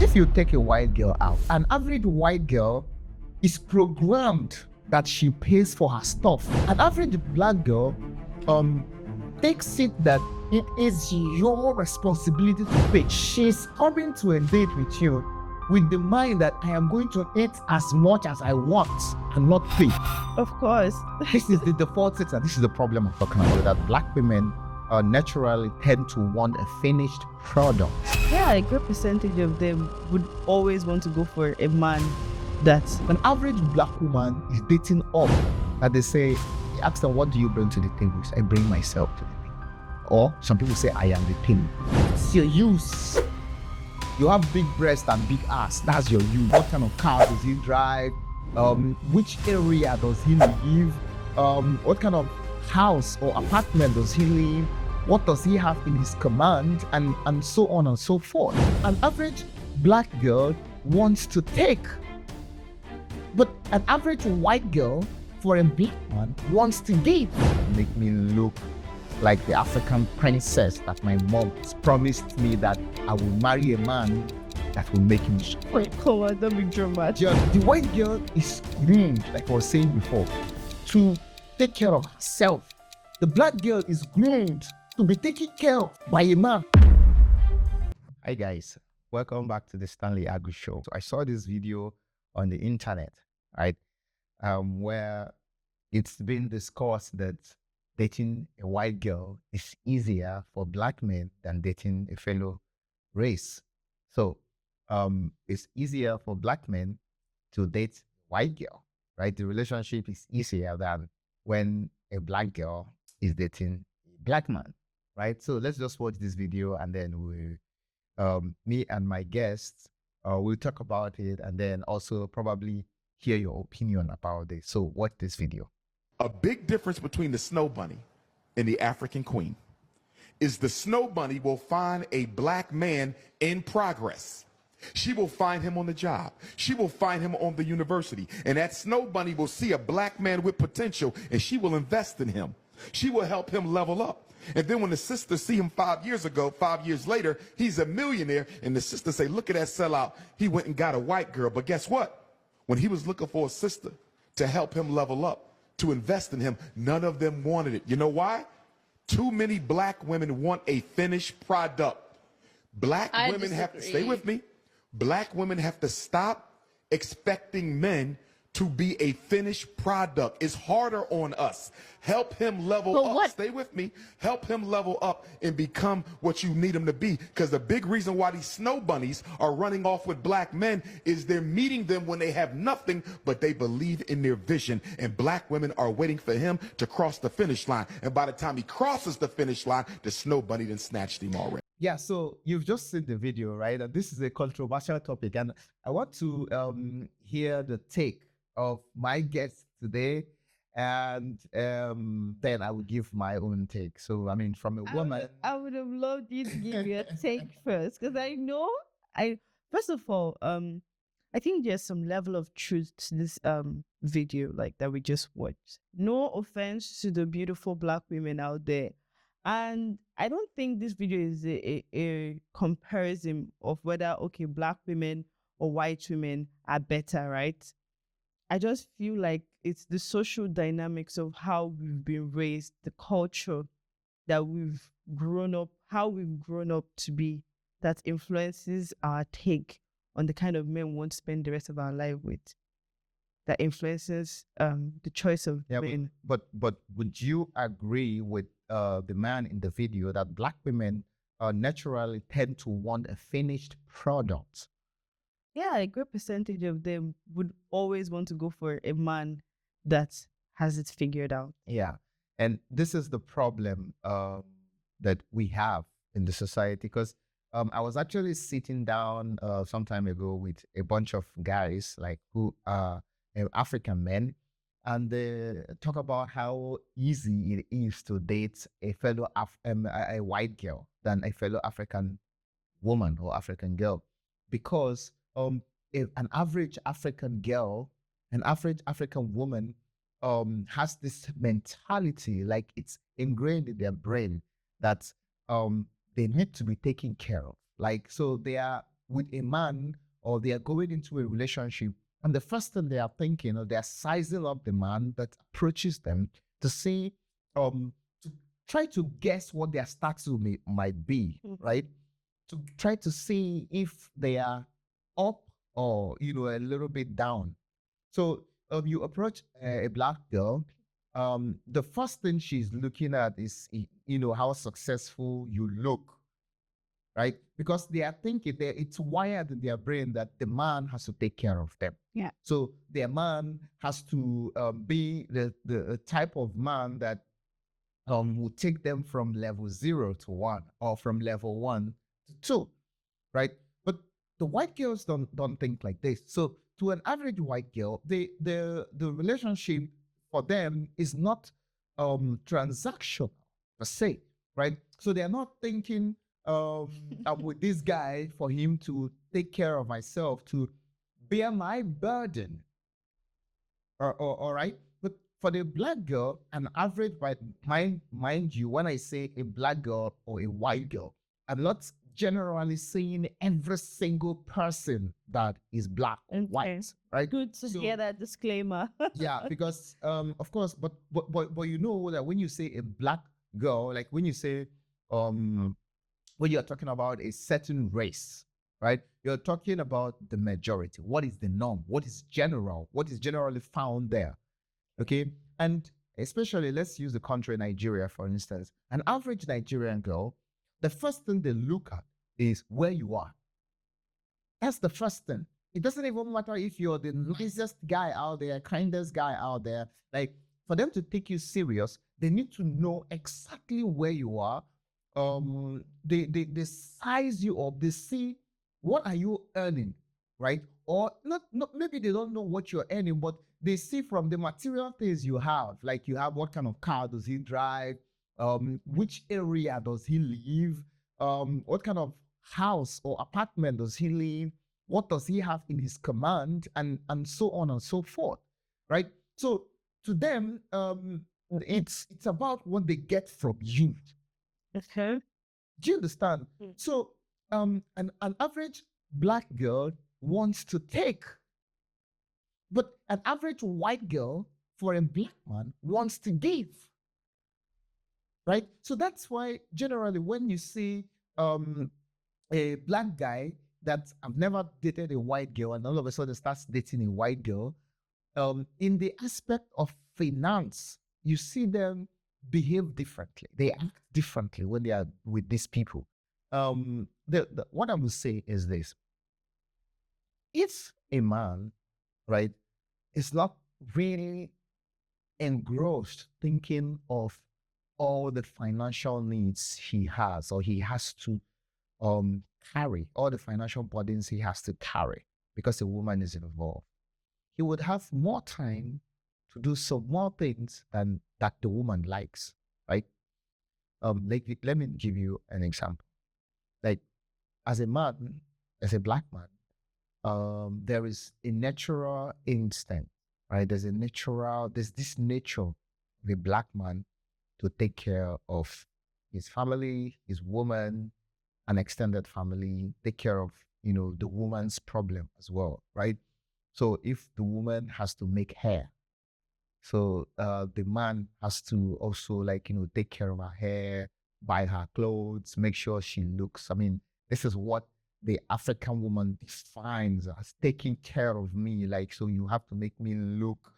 If you take a white girl out, an average white girl is programmed that she pays for her stuff. An average black girl takes it that it is your responsibility to pay. She's coming to a date with you with the mind that I am going to eat as much as I want and not pay. Of course. This is the default setting. This is the problem I'm talking about, that black women naturally tend to want a finished product. Yeah, a great percentage of them would always want to go for a man that's... An average black woman is dating up, that they say, ask them, what do you bring to the table? I bring myself to the table. Or some people say, I am the thing. It's your use. You have big breast and big ass. That's your use. What kind of car does he drive? Which area does he live? What kind of house or apartment does he live? What does he have in his command? And so on and so forth. An average black girl wants to take. But an average white girl for a black man wants to give. Make me look like the African princess that my mom promised me that I will marry a man that will make him strong. Wait, come on, don't be dramatic. The white girl is groomed, like I was saying before, to take care of herself. The black girl is groomed to be taken care of by a man. Hi guys, welcome back to the Stanley Agri Show. So I saw this video on the internet, right, where it's been discussed that dating a white girl is easier for black men than dating a fellow race. So it's easier for black men to date a white girl, right? The relationship is easier than when a black girl is dating a black man, right? So let's just watch this video, and then me and my guests we'll talk about it, and then also probably hear your opinion about this. So watch this video. A big difference between the snow bunny and the African queen is the snow bunny will find a black man in progress. She will find him on the job. She will find him on the university. And that snow bunny will see a black man with potential, and she will invest in him. She will help him level up. And then when the sister see him 5 years ago, 5 years later, he's a millionaire, and the sister say, look at that sellout. He went and got a white girl. But guess what? When he was looking for a sister to help him level up, to invest in him, none of them wanted it. You know why? Too many black women want a finished product. Black women have to, stay with me. Black women have to stop expecting men to be a finished product. It's harder on us. Help him level up. What? Stay with me. Help him level up and become what you need him to be. Because the big reason why these snow bunnies are running off with black men is they're meeting them when they have nothing, but they believe in their vision. And black women are waiting for him to cross the finish line. And by the time he crosses the finish line, the snow bunny then snatched him already. Yeah, so you've just seen the video, right? And this is a controversial topic, and I want to hear the take of my guest today, and then I will give my own take. So, I mean, from a woman, I would have loved you to give your take first, because first of all, I think there's some level of truth to this video like that we just watched. No offense to the beautiful black women out there. And I don't think this video is a comparison of whether, okay, black women or white women are better, right? I just feel like it's the social dynamics of how we've been raised, the culture that we've grown up, how we've grown up to be, that influences our take on the kind of men we want to spend the rest of our life with. That influences the choice of men. But would you agree with the man in the video that black women naturally tend to want a finished product? Yeah, a great percentage of them would always want to go for a man that has it figured out. Yeah, and this is the problem that we have in the society, because I was actually sitting down some time ago with a bunch of guys like who are African men, and they talk about how easy it is to date a fellow a white girl than a fellow African woman or African girl, because if an average African girl, an average African woman has this mentality, like it's ingrained in their brain that they need to be taken care of. Like, so they are with a man, or they are going into a relationship, and the first thing they are thinking, or they are sizing up the man that approaches them to see, to try to guess what their status might be, right? To try to see if they are up or a little bit down. So you approach a black girl, the first thing she's looking at is how successful you look, right? Because they are thinking it's wired in their brain that the man has to take care of them. Yeah. So their man has to be the type of man that will take them from level 0 to 1, or from level 1 to 2, right? But the white girls don't think like this. So to an average white girl, the relationship for them is not transactional per se, right? So they're not thinking I'm with this guy for him to take care of myself, to bear my burden. All right. But for the black girl, an average white, mind you, when I say a black girl or a white girl, I'm not generally saying every single person that is black or white, right? Good to hear that disclaimer. Yeah, because of course, but you know that when you say a black girl, like when you say when you're talking about a certain race, right? You're talking about the majority. What is the norm? What is general? What is generally found there? Okay. And especially, let's use the country Nigeria, for instance. An average Nigerian girl, the first thing they look at is where you are. That's the first thing. It doesn't even matter if you're the nicest guy out there, kindest guy out there. Like, for them to take you serious, they need to know exactly where you are. They size you up. They see what are you earning, right? Or not maybe they don't know what you're earning, but they see from the material things you have, like you have, what kind of car does he drive, which area does he live, what kind of house or apartment does he live, what does he have in his command, and so on and so forth, right? So to them, it's about what they get from you. Okay. Do you understand? So an average black girl wants to take, but an average white girl for a black man wants to give, right? So that's why generally when you see a black guy that I've never dated a white girl, and all of a sudden starts dating a white girl, in the aspect of finance, you see them behave differently. They act differently when they are with these people. What I will say is this: if a man, right, is not really engrossed thinking of all the financial needs he has, or he has to carry, all the financial burdens he has to carry because a woman is involved, he would have more time to do some more things than that the woman likes, right? Let me give you an example. Like, as a man, as a black man, there is a natural instinct, right? There's this nature of a black man to take care of his family, his woman, an extended family, take care of, the woman's problem as well, right? So if the woman has to make hair, so the man has to also take care of her hair, buy her clothes, make sure she looks. I mean, this is what the African woman defines as taking care of me. Like, so you have to make me look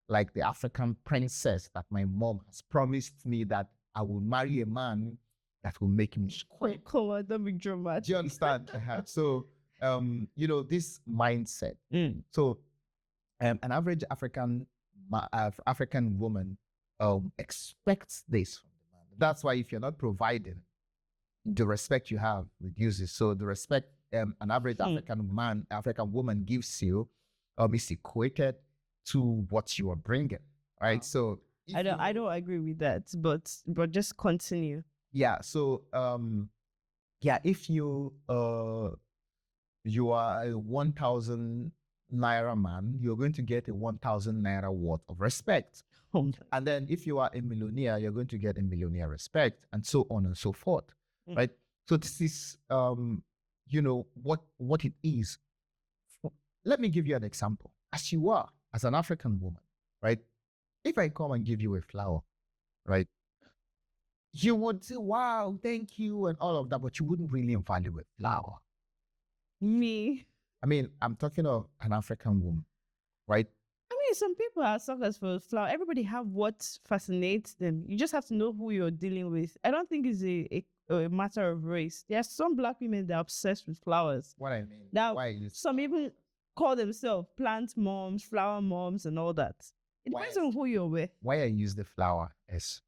like the African princess that my mom has promised me that I will marry a man that will make me square. Come on, don't be dramatic. Do you understand? So, this mindset. So, an average African woman expects this from the man. That's why if you're not providing, the respect you have reduces. So the respect an average African woman gives you is equated to what you are bringing, right? So I don't agree with that, but just continue. Yeah. So if you you are a 1,000 naira man, you're going to get a 1,000 naira worth of respect. And then if you are a millionaire, you're going to get a millionaire respect, and so on and so forth, right? So this is what it is. Let me give you an example. As you are, as an African woman, right? If I come and give you a flower, right? You would say, wow, thank you, and all of that, but you wouldn't really value a flower. Me. I mean, I'm talking of an African woman, right? I mean, some people are suckers for flower. Everybody have what fascinates them. You just have to know who you're dealing with. I don't think it's a matter of race. There are some black women that are obsessed with flowers. What I mean, Now, why is some even call themselves plant moms, flower moms, and all that. It Why depends is- on who you're with. why I use the flower is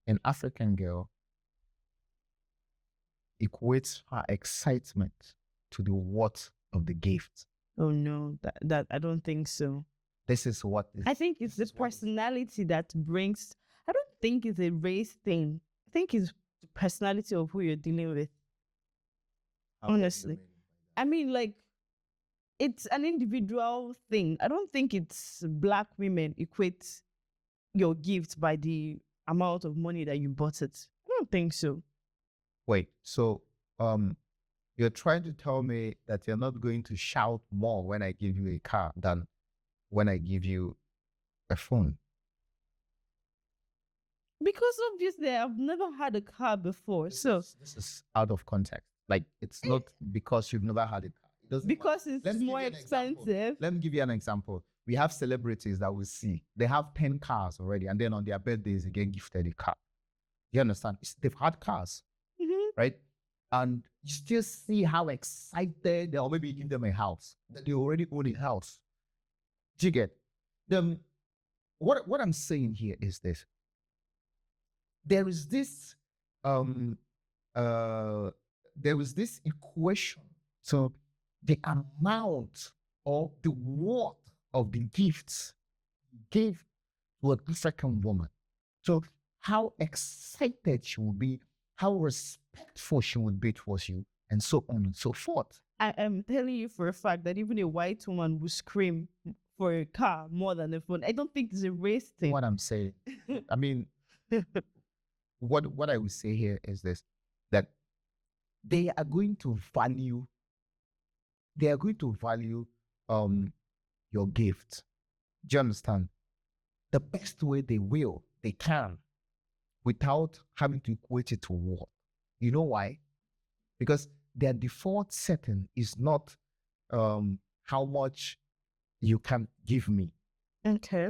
an African girl equates her excitement to the worth of the gift. Oh no, that I don't think so. This is what is, I think it's the personality that brings. I don't think it's a race thing. I think it's the personality of who you're dealing with. honestly. I mean, like, it's an individual thing. I don't think it's black women equate your gift by the amount of money that you bought it. I don't think so. Wait, so you're trying to tell me that you're not going to shout more when I give you a car than when I give you a phone? Because obviously I've never had a car before. So This is out of context. Like, it's not because you've never had a car. It doesn't because matter. it's Let me give more you an example. expensive. Let me give you an example. We have celebrities that we see. They have 10 cars already, and then on their birthdays, they get gifted a car. You understand? They've had cars, right? And you still see how excited, or maybe you give them a house, that they already own a house. Do you get? What I'm saying here is this. There is this equation. So the amount or the worth of the gifts you gave to an African woman. So how excited she would be, how respectful she would be towards you, and so on and so forth. I am telling you for a fact that even a white woman will scream for a car more than a phone. I don't think it's a race thing. What I'm saying, I mean, what I would say here is this, that they are going to value your gift. Do you understand? The best way they can, without having to equate it to what. You know why? Because their default setting is not how much you can give me, Okay.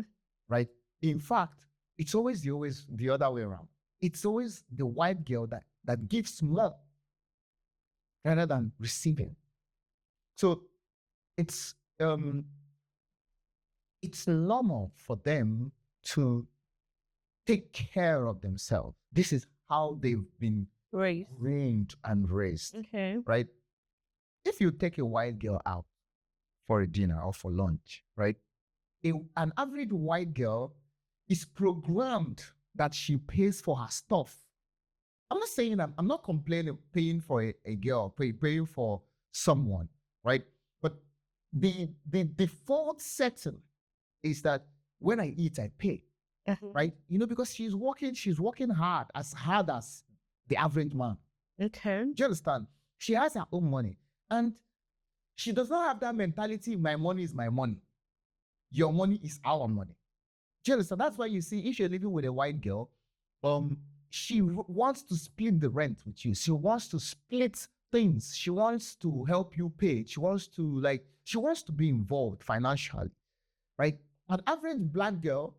right? In fact, it's always the other way around. It's always the white girl that gives more rather than receiving. So it's normal for them to take care of themselves. This is how they've been Race. trained and raised, Okay. right? If you take a white girl out for a dinner or for lunch, right? An average white girl is programmed that she pays for her stuff. I'm not saying I'm not complaining paying for a girl, paying for someone, right? But the default setting is that when I eat, I pay, right? Because she's working hard as the average man. Okay. Do you understand? She has her own money, and she does not have that mentality, my money is my money. Your money is our money. Do you understand? That's why you see, if you're living with a white girl, she wants to split the rent with you. She wants to split things. She wants to help you pay. She wants to be involved financially, right? An average black girl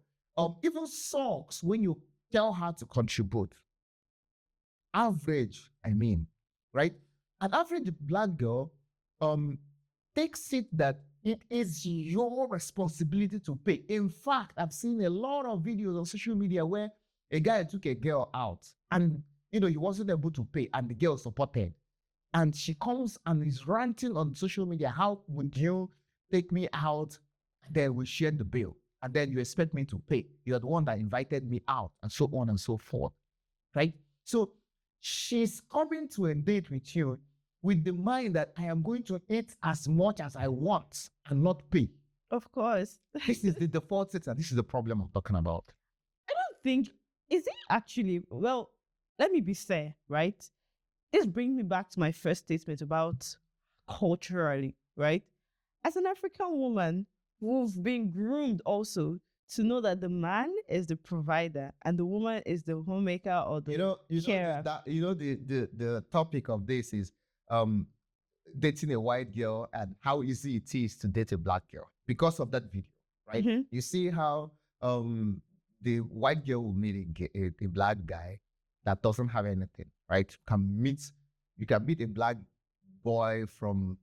even sulks when you tell her to contribute. Average, I mean, right? An average black girl takes it that it is your responsibility to pay. In fact, I've seen a lot of videos on social media where a guy took a girl out and he wasn't able to pay, and the girl supported. And she comes and is ranting on social media, how would you take me out? Then we share the bill. And then you expect me to pay. You're the one that invited me out, and so on and so forth. Right? So she's coming to a date with you with the mind that I am going to eat as much as I want and not pay. Of course. This is the default setting. This is the problem I'm talking about. I don't think, is it actually, well, let me be fair, right? this brings me back to my first statement about culturally, right? As an African woman, we've been groomed also to know that the man is the provider and the woman is the homemaker or the carer. The topic of this is dating a white girl and how easy it is to date a black girl because of that video, right? Mhm. You see how the white girl will meet a black guy that doesn't have anything, right? You can meet a black boy from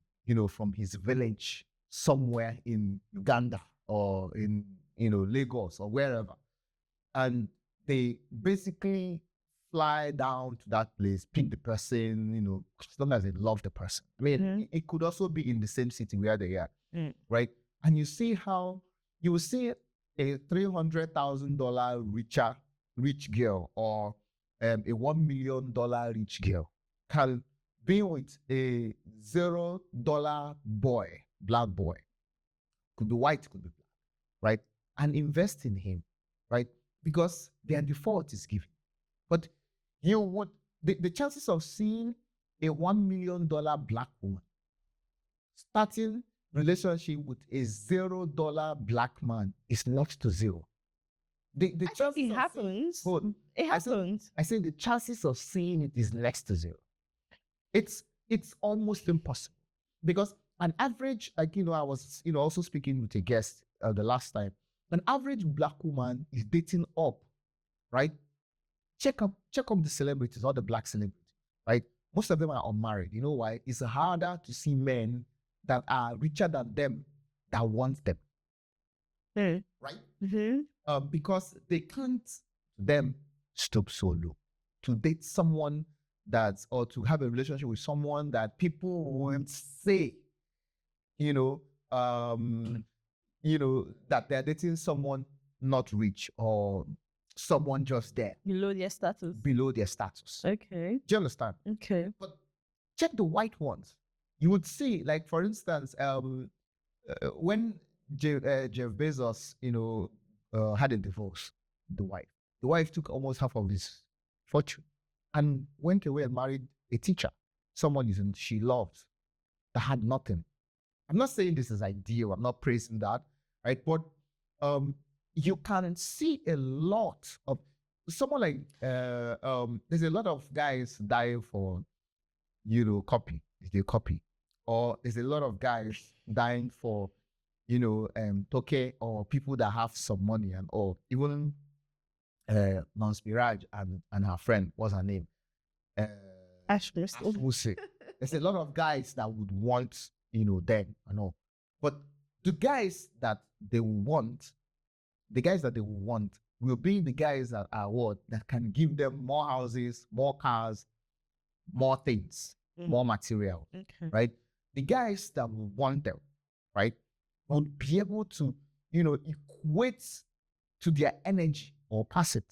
his village somewhere in Uganda or in Lagos or wherever, and they basically fly down to that place, pick the person, as long as they love the person. I mean, Mhm. it could also be in the same city where they are, Mm. right? And you see how you will see a $300,000 rich girl or a $1 million rich girl can be with a $0 boy, black boy, could be white, could be black, right? And invest in him, right? Because their default is given. But the chances of seeing a $1 million black woman starting relationship with a $0 black man is next to zero. The I think chances it of happens. seeing, It happens. I say the chances of seeing it is next to zero. It's almost impossible because an average, I was also speaking with a guest the last time. An average black woman is dating up, right? Check up the celebrities, all the black celebrities, right? Most of them are unmarried. You know why? It's harder to see men that are richer than them that want them, Mm. right? Mm-hmm. Because they can't them stoop so low to date someone or to have a relationship with someone that people won't say, that they're dating someone not rich or someone just there Below their status. below their status. Okay. Do you understand? Okay. But check the white ones. You would see, like, for instance, when Jeff Bezos, had a divorce, the wife took almost half of his fortune and went away and married a teacher, someone she loved that had nothing. I'm not saying this is ideal. I'm not praising that, right? But you can see a lot of someone like there's a lot of guys dying for copy. They copy, or there's a lot of guys dying for toke or people that have some money and all. Even Nance Mirage and her friend, what's her name? Ash Musi. There's a lot of guys that would want them and all, but the guys that they want will be the guys that are that can give them more houses, more cars, more things, more material, Okay. right? The guys that will want them, right, would be able to, equate to their energy or pass it,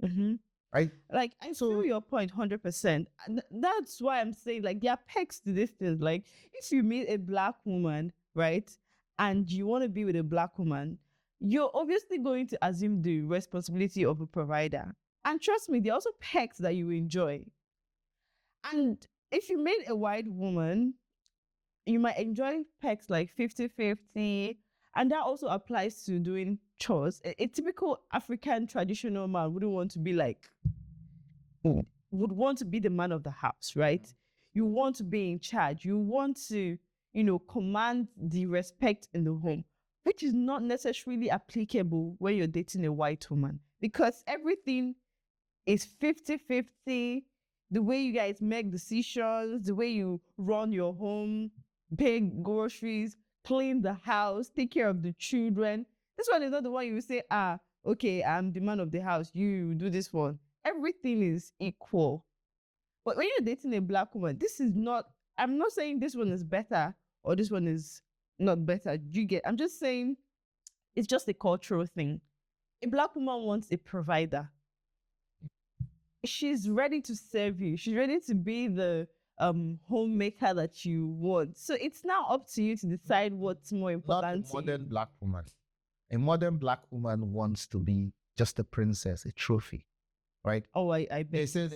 Mm-hmm. right? Like, I feel your point 100%. And that's why I'm saying, like, there are pegs to this thing. Like, if you meet a black woman, right, and you want to be with a black woman, you're obviously going to assume the responsibility of a provider. And trust me, there are also pegs that you enjoy. And if you meet a white woman, you might enjoy pegs like 50-50. And that also applies to doing chores. A typical African traditional man wouldn't want to be like, would want to be the man of the house, right? You want to be in charge. You want to, command the respect in the home, which is not necessarily applicable when you're dating a white woman because everything is 50-50. The way you guys make decisions, the way you run your home, pay groceries, clean the house, take care of the children. This one is not the one you will say, okay, I'm the man of the house. You do this one. Everything is equal. But when you're dating a black woman, I'm not saying this one is better or this one is not better. I'm just saying it's just a cultural thing. A black woman wants a provider. She's ready to serve you. She's ready to be the homemaker that you want. So it's now up to you to decide what's more important. Not a modern black woman. A modern black woman wants to be just a princess, a trophy, right? Oh, I bet. They say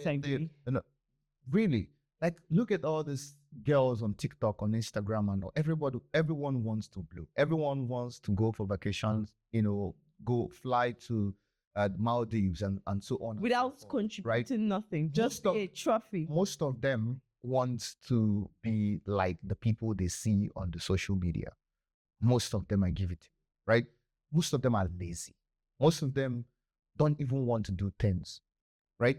really Like, look at all these girls on TikTok, on Instagram, and all. Everyone wants to blow. Everyone wants to go for vacations, go fly to Maldives and so on. Without and so forth, right? contributing nothing, just a trophy. Most of them want to be like the people they see on the social media. Most of them, I give it, right? Most of them are lazy. Most of them don't even want to do things, right?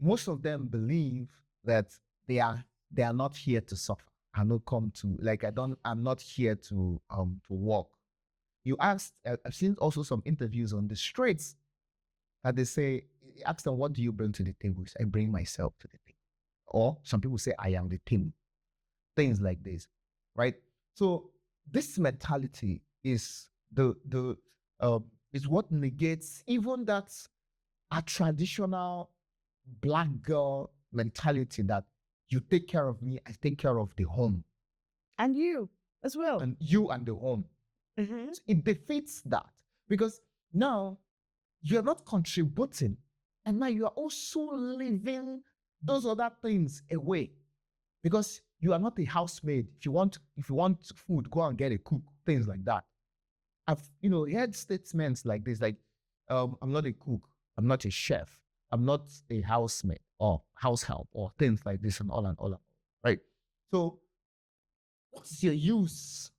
Most of them believe that they are not here to suffer. I'm not here to work. You asked, I've seen also some interviews on the streets that they say, ask them, what do you bring to the table? I bring myself to the table. Or some people say, I am the table. Things like this, right? So this mentality is is what negates even that a traditional Black girl mentality that you take care of me, I take care of the home. And you as well. And you and the home. Mm-hmm. So it defeats that because now you're not contributing and now you are also leaving those other things away because you are not a housemaid. If you want food, go and get a cook, things like that. I've heard statements like this, like, I'm not a cook, I'm not a chef, I'm not a housemaid or house help or things like this and all, right? So what's your use?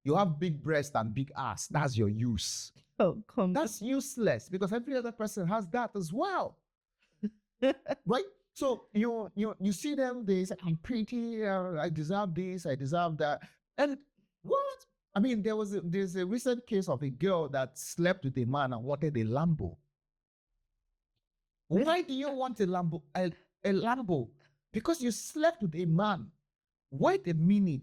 You have big breast and big ass. That's your use. Oh, come. That's useless because every other person has that as well, right? So you see them, they say, I'm pretty, I deserve this, I deserve that. And what? I mean, there's a recent case of a girl that slept with a man and wanted a Lambo. Why do you want a Lambo? A Lambo? Because you slept with a man. Wait a minute.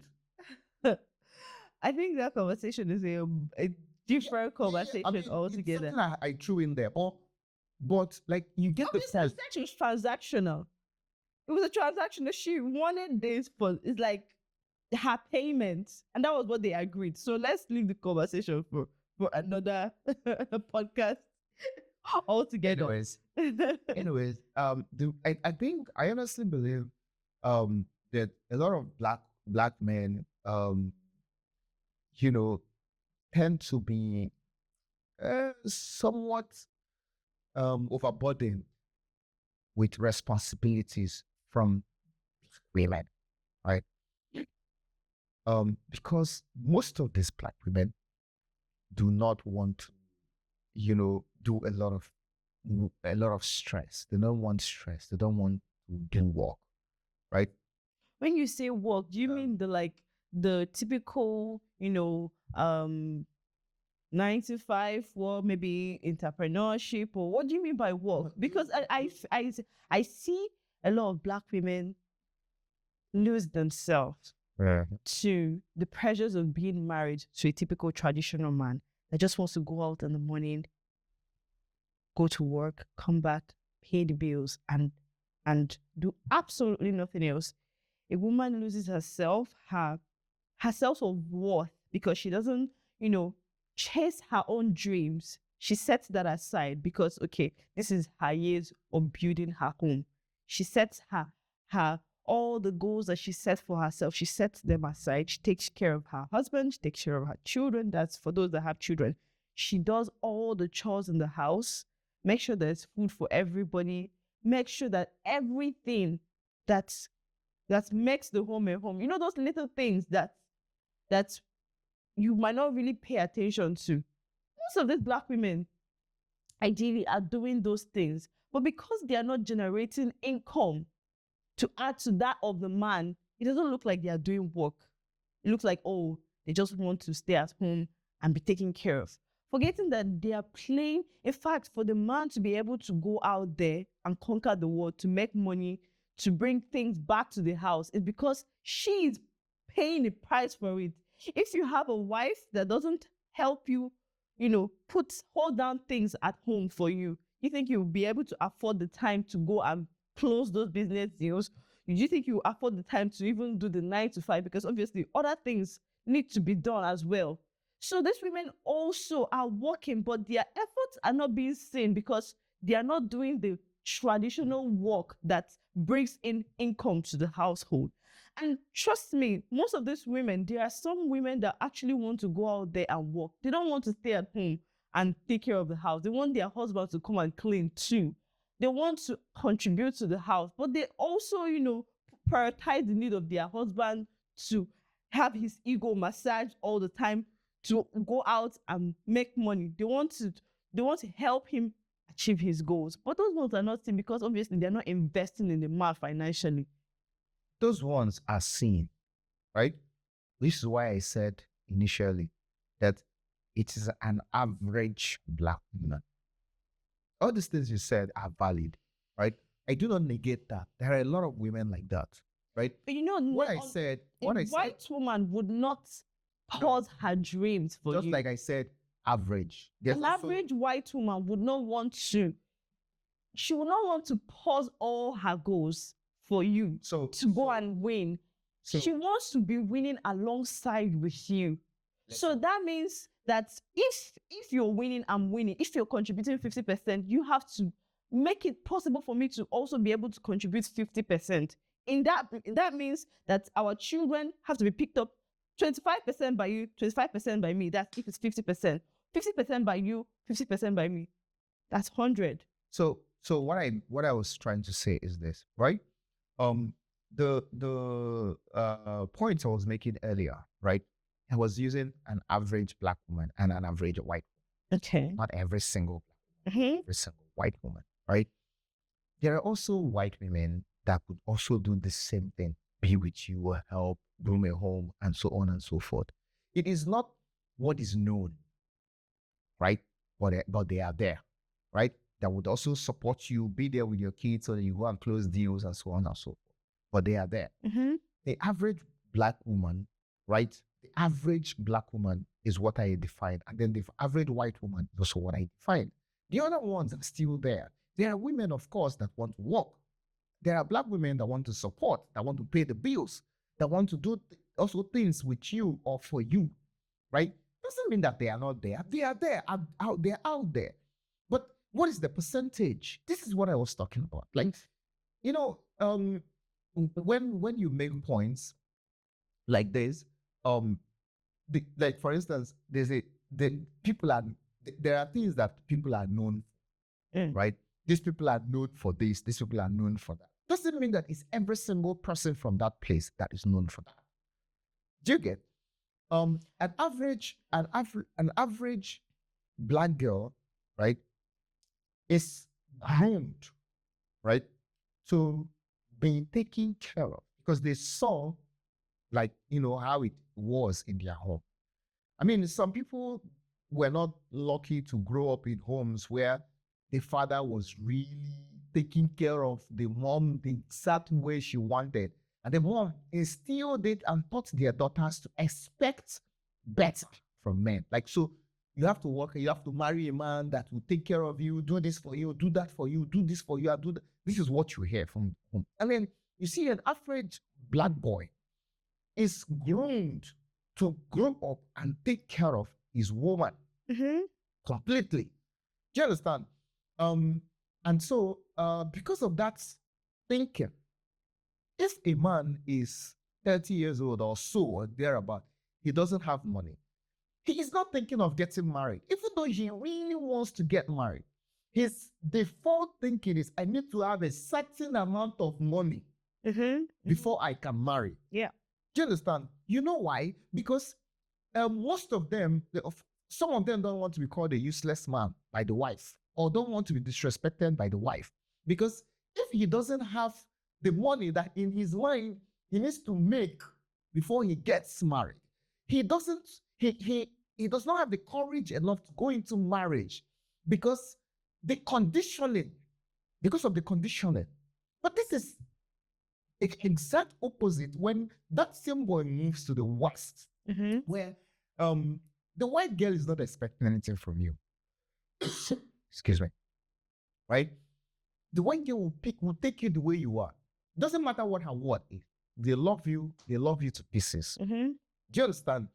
I think that conversation is a different conversation altogether. It's something I threw in there. But like you get the sense. It was transactional. It was a transaction that she wanted this for. It's like her payments, and that was what they agreed. So let's leave the conversation for another podcast altogether. Anyways, I think I honestly believe that a lot of black men tend to be somewhat overburdened with responsibilities from women, right? Because most of these black women do not want to, do a lot of stress. They don't want stress. They don't want to do work, right? When you say work, do you mean the typical, 9 to 5 or maybe entrepreneurship, or what do you mean by work? Because I see a lot of black women lose themselves to the pressures of being married to a typical traditional man that just wants to go out in the morning, go to work, come back, pay the bills, and do absolutely nothing else. A woman loses herself, her sense of worth, because she doesn't, chase her own dreams. She sets that aside because, okay, this is her years of building her home. She sets her all the goals that she set for herself. She sets them aside. She takes care of her husband. She takes care of her children. That's for those that have children. She does all the chores in the house. Make sure there's food for everybody. Make sure that everything that makes the home a home. Those little things that you might not really pay attention to. Most of these black women ideally are doing those things, but because they are not generating income to add to that of the man, it doesn't look like they are doing work. It looks like, oh, they just want to stay at home and be taken care of. Forgetting that they are playing, in fact, for the man to be able to go out there and conquer the world, to make money, to bring things back to the house, is because she is paying the price for it. If you have a wife that doesn't help you, hold down things at home for you, you think you'll be able to afford the time to go and close those business deals? Do you think you afford the time to even do the 9 to 5? Because obviously other things need to be done as well. So these women also are working, but their efforts are not being seen because they are not doing the traditional work that brings in income to the household. And trust me, most of these women, there are some women that actually want to go out there and work. They don't want to stay at home and take care of the house. They want their husband to come and clean too. They want to contribute to the house, but they also, prioritize the need of their husband to have his ego massaged all the time, to go out and make money. They want to help him achieve his goals. But those ones are not seen because obviously they're not investing in the man financially. Those ones are seen, right? This is why I said initially that it is an average black woman. All these things you said are valid, right? I do not negate that. There are a lot of women like that, right? But What I said, a white woman would not pause her dreams for just you. like I said, average. There's An also- average white woman would not want to. She would not want to pause all her goals for you to go and win. She wants to be winning alongside with you. So that means that if you're winning, I'm winning. If you're contributing 50%, you have to make it possible for me to also be able to contribute 50%. In that means that our children have to be picked up 25% by you, 25% by me. That's if it's 50%. 50% by you, 50% by me. That's 100. So what I was trying to say is this, right? The point I was making earlier, right? I was using an average black woman and an average white woman. Okay. Not every single every single white woman, right? There are also white women that could also do the same thing, be with you, help, groom a home, and so on and so forth. It is not what is known, right? But they are there, right? That would also support you, be there with your kids so that you go and close deals and so on and so forth. But they are there. The average black woman, right? The average black woman is what I define. And then the average white woman is also what I define. The other ones are still there. There are women, of course, that want to work. There are black women that want to support, that want to pay the bills, that want to do also things with you or for you, right? Doesn't mean that they are not there. They are there. They're out there. But what is the percentage? This is what I was talking about. Like, when you make points like this, like for instance, there are things that people are known for, right? These people are known for this. These people are known for that. Doesn't mean that it's every single person from that place that is known for that. Do you get? An average black girl, right, is groomed, right, to be taken care of because they saw, like, how it was in their home. I mean, some people were not lucky to grow up in homes where the father was really taking care of the mom the exact way she wanted. And the mom instilled it and taught their daughters to expect better from men. Like, so you have to work, you have to marry a man that will take care of you, do this for you, do that for you, do this for you, and do that. This is what you hear from home. And then you see an average black boy is groomed to grow up and take care of his woman completely. Do you understand? And so because of that thinking, if a man is 30 years old or so or thereabout, he doesn't have money, he is not thinking of getting married, even though he really wants to get married. His default thinking is, I need to have a certain amount of money before I can marry. Yeah. Do you understand? You know why? Because most of them, some of them don't want to be called a useless man by the wife, or don't want to be disrespected by the wife. Because if he doesn't have the money that in his mind he needs to make before he gets married, he does not have the courage enough to go into marriage because of the conditioning. But this is the exact opposite when that same boy moves to the West, where the white girl is not expecting anything from you. Excuse me. Right? The white girl will take you the way you are. Doesn't matter what her word is. They love you to pieces. Do you understand?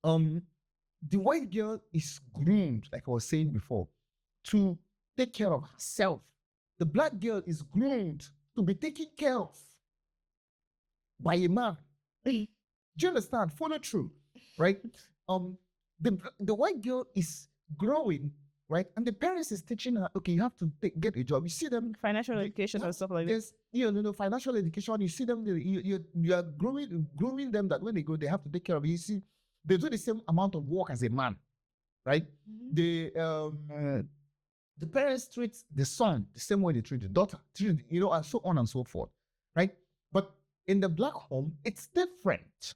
The white girl is groomed, like I was saying before, to take care of herself, the black girl is groomed to be taken care of by a man. Do you understand? Follow through, right? The white girl is growing, right? And the parents is teaching her, okay, you have to get a job. You see them Financial education and stuff like that. there's financial education. You see them, you are grooming them that when they go, they have to take care of you. You see, they do the same amount of work as a man, right? The parents treat the son the same way they treat the daughter, and so on and so forth, right? But in the black home, it's different.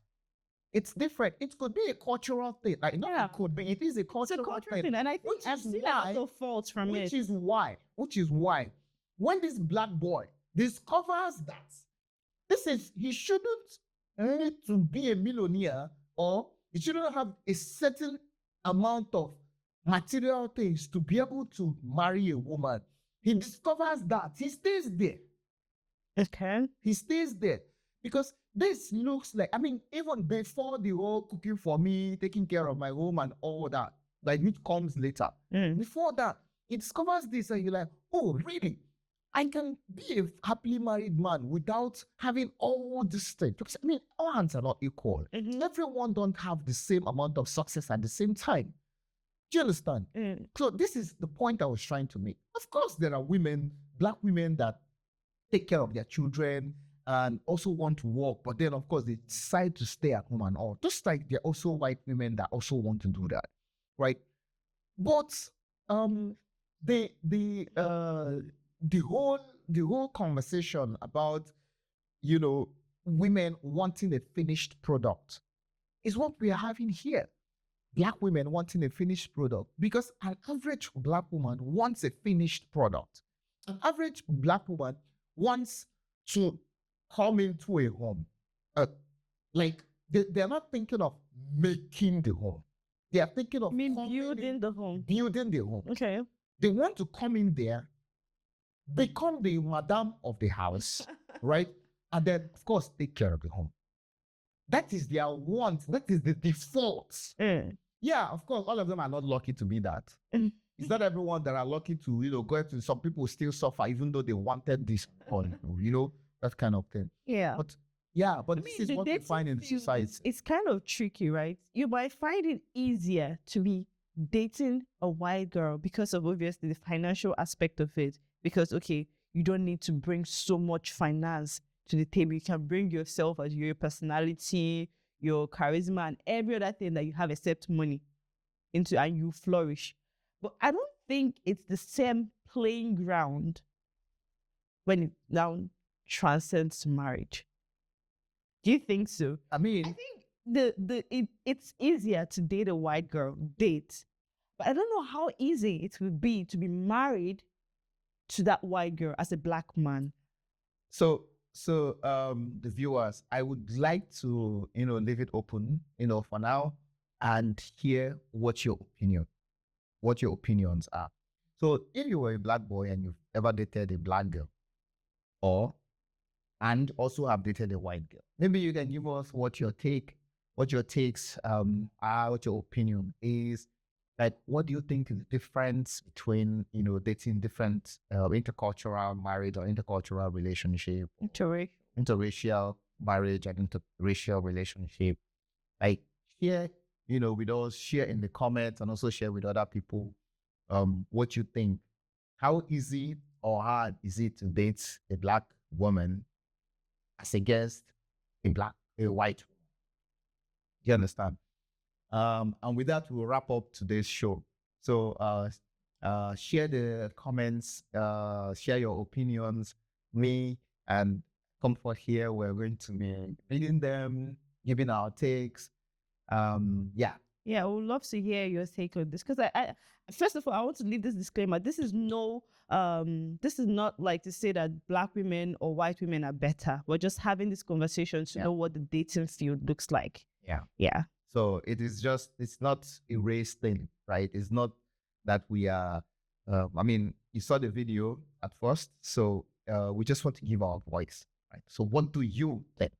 It's different. It could be a cultural thing. Like, no, Yeah. it could be. It is a cultural, thing. And I think Which I've is seen why- a lot of faults from it. Which is why, when this black boy discovers that he shouldn't need to be a millionaire, or he shouldn't have a certain amount of material things to be able to marry a woman. He discovers that he stays there. Okay. He stays there because this looks like, even before the whole cooking for me, taking care of my home and all that, like which comes later. Before that, he discovers this and you're like, oh, really? I can be a happily married man without having all this stuff. Because all hands are not equal. Everyone don't have the same amount of success at the same time. Do you understand? So this is the point I was trying to make. Of course, there are black women that take care of their children and also want to work, but then of course they decide to stay at home and all. Just like there are also white women that also want to do that, right? But the whole conversation about women wanting a finished product is what we are having here. Black women wanting a finished product, because an average black woman wants a finished product. An average black woman wants to come into a home. They're not thinking of making the home. They are thinking of building the home. Building the home. Okay. They want to come in there, become the madam of the house, right? And then, of course, take care of the home. That is their want. That is the default. Yeah, of course, all of them are not lucky to be that. It's not everyone that are lucky to, go to. Some people still suffer even though they wanted this, or, that kind of thing. Yeah. But this is what we find in society. It's kind of tricky, right? You might find it easier to be dating a white girl because of obviously the financial aspect of it. Because, okay, you don't need to bring so much finance to the table. You can bring yourself as your personality, your charisma, and every other thing that you have except money into, and you flourish. But I don't think it's the same playing ground when it now transcends to marriage. Do you think so? I think it's easier to date a white girl, but I don't know how easy it would be to be married to that white girl as a black man. So the viewers, I would like to, leave it open, for now, and hear what your opinions are. So if you were a black boy and you've ever dated a black girl, and also have dated a white girl, maybe you can give us what your takes are, what your opinion is. Like, what do you think is the difference between, dating different intercultural marriage or intercultural relationship, interracial marriage and interracial relationship? Like, share, with us, share in the comments, and also share with other people what you think. How easy or hard is it to date a black woman as against a white? Do you understand? And with that, we'll wrap up today's show. So share the comments, share your opinions. Me and Comfort here, we're going to be reading them, giving our takes. Yeah, I would love to hear your take on this, because I first of all, I want to leave this disclaimer. This is not like to say that black women or white women are better. We're just having this conversation to know what the dating field looks like. Yeah. So it's not a race thing, right? It's not that we are, you saw the video at first, so we just want to give our voice, right? So what do you think?